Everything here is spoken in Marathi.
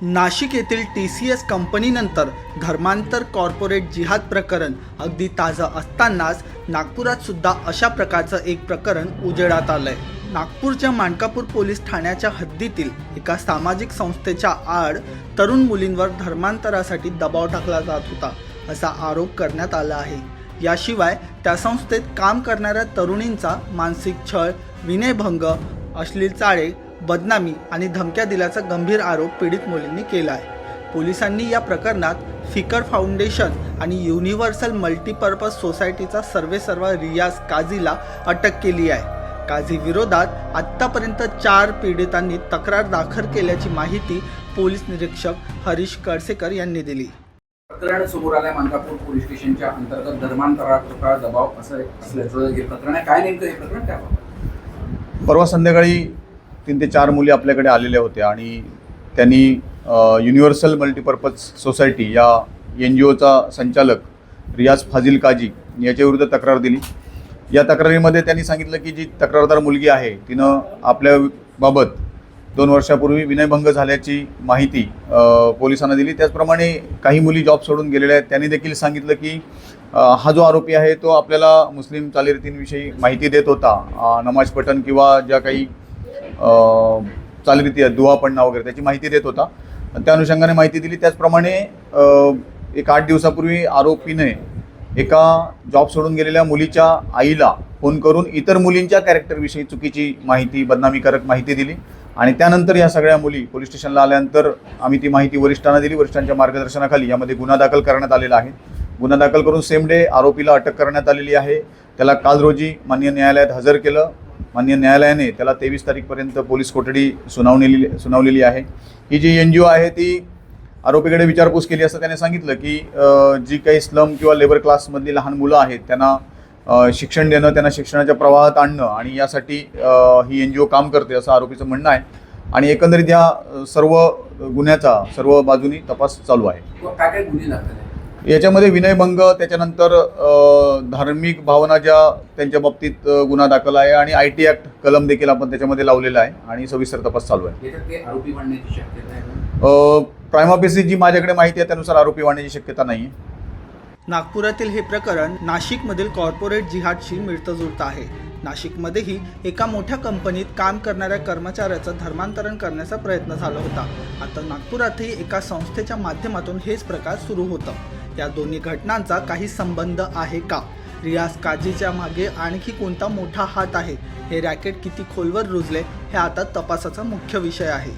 नाशिक येथील TCS कंपनीनंतर धर्मांतर कॉर्पोरेट जिहाद प्रकरण अगदी ताजं असतानाच नागपुरात सुद्धा अशा प्रकारचं एक प्रकरण उजेडात आलंय। नागपूरच्या मानकापूर पोलीस ठाण्याच्या हद्दीतील एका सामाजिक संस्थेच्या आड तरुण मुलींवर धर्मांतरासाठी दबाव टाकला जात होता असा आरोप करण्यात आला आहे। याशिवाय त्या संस्थेत काम करणाऱ्या तरुणींचा मानसिक छळ, विनयभंग, अश्लील चाळे, बदनामी आणि धमक्या दिल्याचा गंभीर आरोप पीडित मुलींनी केला आहे। पोलिसांनी या प्रकरणात फिकर फाउंडेशन आणि युनिव्हर्सल मल्टीपर्पज सोसायटीचा सर्वेसर्वा रियाज काझीला अटक केली आहे। काझी विरोधात आत्तापर्यंत 4 पीडितांनी तक्रार दाखल केल्याची माहिती पोलीस निरीक्षक हरीश कळसेकर यांनी दिली। प्रकरण समोर आलंय मानकापूर पोलीस स्टेशनच्या अंतर्गत धर्मांतराचा दबाव असल्याचं हे प्रकरण आहे। काय नेमकं हे प्रकरण त्याबाबत? परवा संध्याकाळी 3 ते 4 मुली आपल्याकडे आलेल्या होत्या आणि त्यांनी युनिव्हर्सल मल्टीपर्पज सोसायटी या NGOचा संचालक रियाज फाजिल काझी याच्याविरुद्ध तक्रार दिली। या तक्रारीमध्ये त्यांनी सांगितलं की जी तक्रारदार मुलगी आहे तिनं आपल्याबाबत 2 वर्षापूर्वी विनयभंग झाल्याची माहिती पोलिसांना दिली। त्याचप्रमाणे काही मुली जॉब सोडून गेलेल्या आहेत। त्यांनी देखील सांगितलं की हा जो आरोपी आहे तो आपल्याला मुस्लिम चालीरीतींविषयी माहिती देत होता, नमाज पठण किंवा ज्या काही चालीरीती आहेत, दुआ पडणं वगैरे त्याची माहिती देत होता। त्या अनुषंगाने माहिती दिली। त्याचप्रमाणे एक 8 दिवसापूर्वी आरोपीने एका जॉब सोडून गेलेल्या मुलीच्या आईला फोन करून इतर मुलींच्या कॅरेक्टरविषयी चुकीची माहिती, बदनामीकारक माहिती दिली आणि त्यानंतर या सगळ्या मुली पोलीस स्टेशनला आल्यानंतर आम्ही ती माहिती वरिष्ठांना दिली। वरिष्ठांच्या मार्गदर्शनाखाली यामध्ये गुन्हा दाखल करण्यात आलेला आहे। गुन्हा दाखल करून सेम डे आरोपीला अटक करण्यात आलेली आहे। त्याला काल रोजी माननीय न्यायालयात हजर केलं। माननीय न्यायालयाने त्याला 23 तारीखपर्यंत पोलीस कोठडी सुनावलेली आहे। ही जी NGO आहे ती आरोपीकडे विचारपूस केली असता त्याने सांगितलं की जी काही स्लम किंवा लेबर क्लासमधली लहान मुलं आहेत त्यांना शिक्षण देणं, त्यांना शिक्षणाच्या प्रवाहात आणणं आणि यासाठी ही NGO काम करते असं आरोपीचं म्हणणं आहे आणि एकंदरीत या सर्व गुन्ह्याचा सर्व बाजूनी तपास चालू आहे। काय गुन्हे दाखल? याच्यामध्ये विनयभंग, त्याच्यानंतर धार्मिक भावना ज्या त्यांच्या बाबतीत गुन्हा दाखल आहे आणि IT ॲक्ट कलम देखील आपण त्याच्यामध्ये लावलेला आहे आणि सविस्तर तपास चालू आहे। आरोपी बनण्याची शक्यता आहे? प्रायमा फेसी जी माझ्याकडे माहिती आहे त्यानुसार आरोपी वाढण्याची शक्यता नाही आहे। नागपुरातील हे प्रकरण नाशिकमधील कॉर्पोरेट जिहादशी मिळतं जुळतं आहे। नाशिकमध्येही एका मोठ्या कंपनीत काम करणाऱ्या कर्मचाऱ्याचं धर्मांतरण करण्याचा प्रयत्न झाला होता। आता नागपुरातही एका संस्थेच्या माध्यमातून हेच प्रकार सुरू होतं। या दोन्ही घटनांचा काही संबंध आहे का? रियाज काझीच्या मागे आणखी कोणता मोठा हात आहे? हे रॅकेट किती खोलवर रुजले हे आता तपासाचा मुख्य विषय आहे।